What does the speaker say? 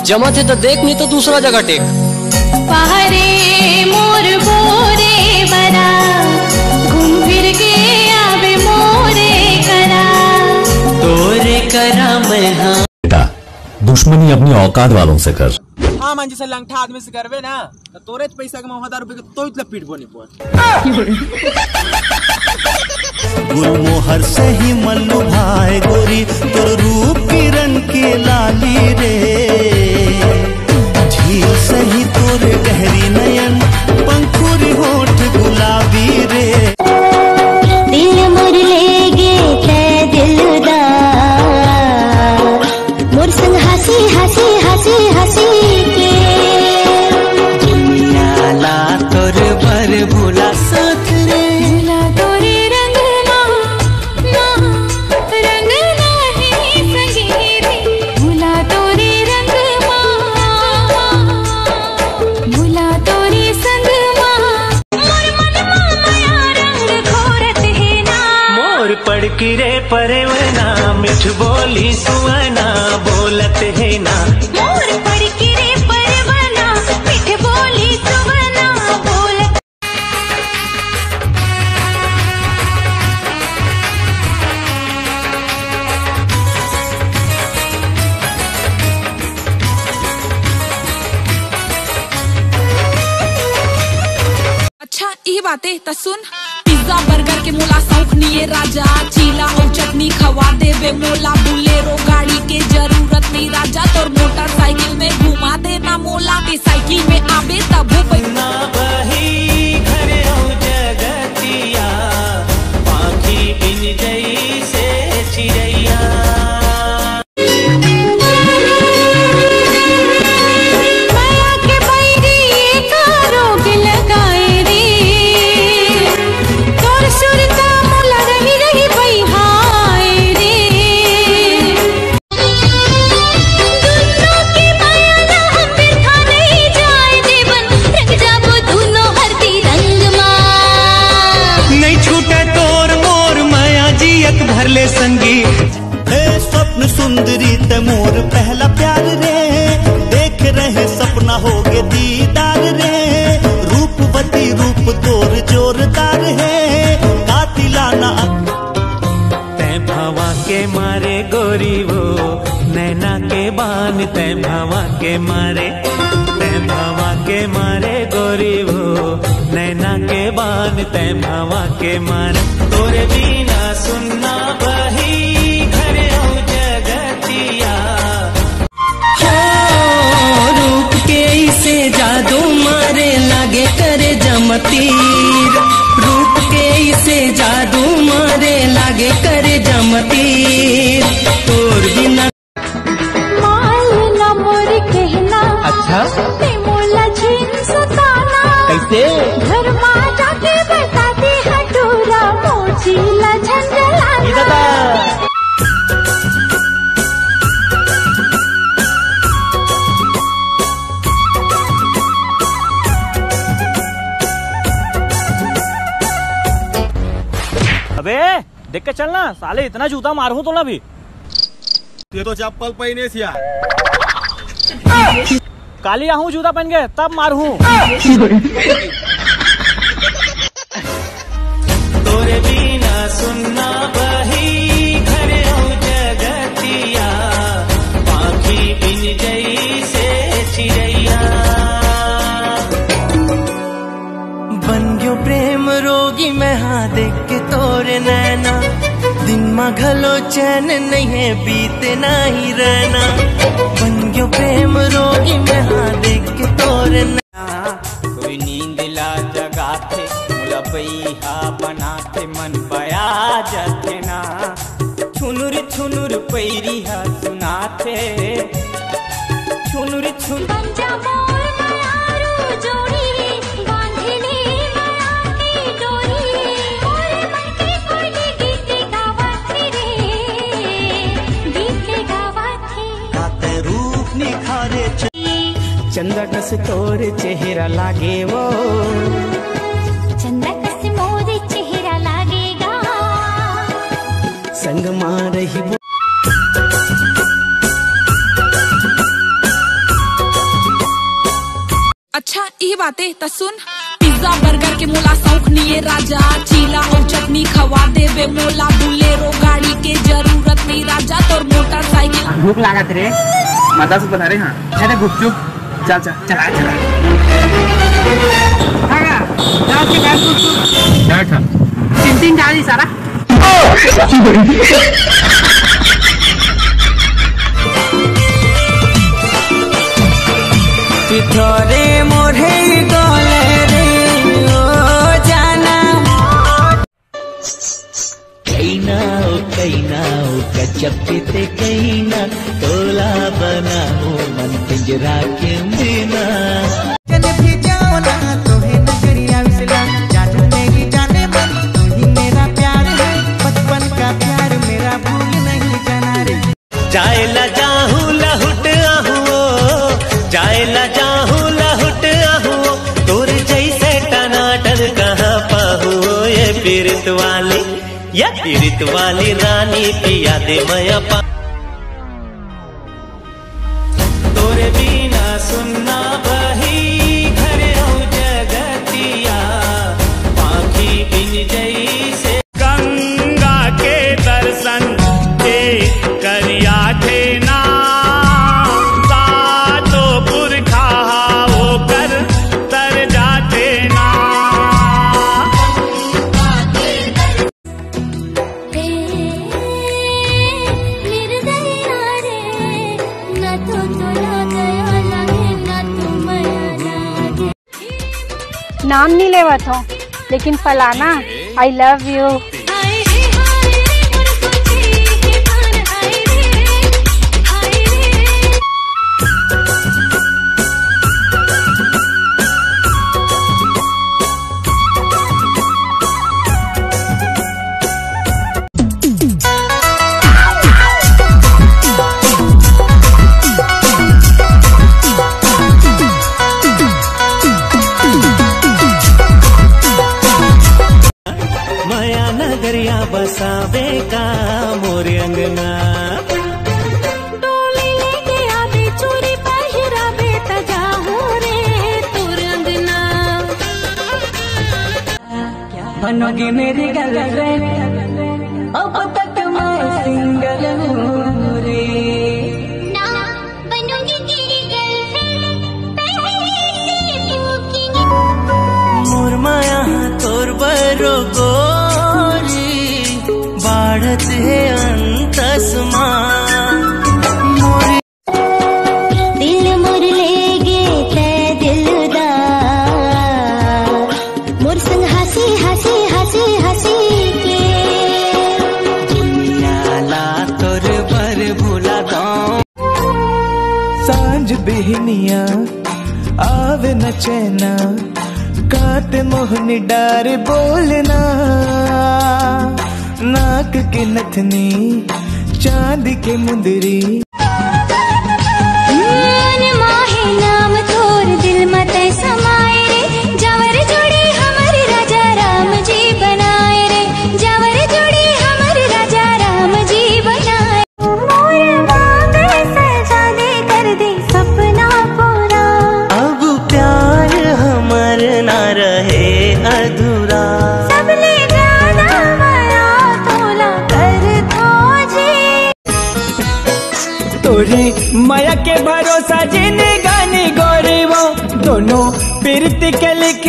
जमा थे तो देख, नहीं तो दूसरा जगह टेक। पहरे मोर बोरे बरा, घूम फिर के आवे मोरे करा, तोरे करा मैं हाँ। बेटा दुश्मनी अपनी औकात वालों से कर। हाँ मन जैसे लंगठा आदमी से करवे ना तो तोरे पैसा के 1000 रुपए तो इतना पीट बोनी पड़। गुलमोहर से ही मल्लू भाई गोरी तोर रूप किरण के लाली रे, झील से ही तोरे गहरी नयन पंखुरी होठ गुलाबी रे। दिल मोर ले गे ते दिलदार, मोर संग हंसी हंसी हंसी हंसी के, दुनिया ला तोर बर भूला साथ रे। भूला तोरे रंग रंग नाही संगीरे, भूला तोरे रंग भूला तोरे संग मोर मन माया रंग घोरत है ना, मोर पड़की रे परवना मिठ बोली सुवना बोलत है ना, मोर पड़की रे परवना मिठ बोली सुवना बोलत। अच्छा ये बातें तो सुन, पिज्जा बर्गर के मोला सौख नहीं राजा, चीला और चटनी खवा देवे मोला, बुलेरो गाड़ी के जरूरत नहीं राजा, तोर मोटरसाइकिल में घुमा देना मोला, ते साइकिल में आवे तब ना बही घर जगतिया पाखी बिन जई से चिड़ैया। माया के बैरी का रोग लगाए रे, तोर सुरता मोला रही रही बहिहाए रे, दुनिया की माया ना हम बिरथा नहीं जाए देवन, रंग जाबो दोनों हरदी रंग माँ। नहीं छूटे तोर मोर माया जियत भरले संगी, हे स्वप्न सुंदरी ते मोर पहला प्यार रे, देख रहे सपना हो गे दीदार रे, रूपवती रूप तोर जोरदार है, कातिलाना तै भावा के मारे गोरी वो नैना के बान, तै भावा के मारे, तै भावा के मारे गोरी वो नैना के बान, तै भावा के मारे, तोरे बिना सुनना बही घर जगतिया। रूप के इसे जादू मारे लागे करे जमतीर, रूप के इसे जादू मारे लागे करे जमतीर, तोर बिना माल ना मोर कहना, अच्छा ते मोला झीन सताना, कैसे घर माँ जाके बताते हटूरा मोची ला झंझलाना। अबे देख के चलना साले, इतना जूता मारू तो ना भी। ये तो चप्पल पहने सिया काली आहू जूता पहन के तब मारू। तोरे बिना सुनना बही घर जगतिया पाखी बिन जई से चिड़ैया। बन गयो प्रेम रोगी मैं हाँ देख के तोरे नैना, दिन में घलो चैन नहीं है बीते नहीं रहना, बन गयो प्रेम रोगी मैं हाँ देख के तोरे नैना। कोई नींद ला जगाते मुला बैहा बनाते मन बया जाते ना, छुनुर छुनुर पैरिया सुनाते, छुनुर छुनुर पंजा मोर मायारू जोड़ी, बांधले माया की डोरी, मोर मन की कोयली गीत गावत रे, गीत गावत है। काते रूप निखारे चंदा कस तोर चेहरा लागे वो, चंदा कस मोर चेहरा लागेगा, संग मार ही वो बातें त सुन। पिज्जा बर्गर के मोला शौक नहीं राजा, चीला और चटनी खवा देवे मोला, बुलेरो गाड़ी के जरूरत नहीं राजा, तोर मोटरसाइकिल। भूख लागत रे, मजा से बता रहे। हाँ अरे गुपचुप चल चल चला चला चिंतिन डाली सारा। पिथोरे मोरे गले रे ओ जाना कैना ओ कचपते कैना तोला बनाओ मन पिंजरा के बिना। चले भी जाओ ना तोहे नजरिया विसला, जानू मेरी जाने मन तू ही मेरा प्यार है, बचपन का प्यार मेरा भूल नहीं जाना रे। जाए ला जाहू लहुट आहू, जाए ला जाहू लहुट आहू, तोर जैसे टनाटन कहाँ पाहू, ये पीरित वाली रानी पिया दे मया पा। तोरे बिना सुनना बही घर हो जगतिया, पाखी बिन जैसे गंगा के दर्शन के करिया थे ना, सातो पुरखा वो कर तर जाते ना। नाम नहीं लेवत हो लेकिन फलाना आई लव यू। नगरिया बसावे का मोरे अंगना, डोली लेके आवे चोरी पहिरावे तजाहू रे तोर अंगना। बनोगी मेरी गर्लफ्रेंड, अब तक मैं सिंगल हूँ रे। ना बनूंगी तेरी गर्लफ्रेंड, पहले से बुकिंग। मोर माया तोर बरो बाढ़त है अंतसमा, दिल मोर ले गे ते दिलदार, मोर संग हंसी हंसी हंसी हंसी के। दुनिया ला तोर बर भूला गाँव, सांझ बिहनिया आवे न चैना, काते मोहनी डार बोलना, नाक के नथनी चांद के मुंदरी। माहे नाम तोर दिल मत समाए रे, जावर जोड़ी हमारे राजा राम जी बनाए रे, जावर जोड़ी हमारे राजा राम जी बनाए। मोर मांगे सजा दे कर दे सपना पूरा, अब प्यार हमर ना रहे अधूरा। सबने जाना मारा तोला कर खोजे, तोरी माया के भरोसा जिन गानी गोरी वो, दोनों पीरती के लिख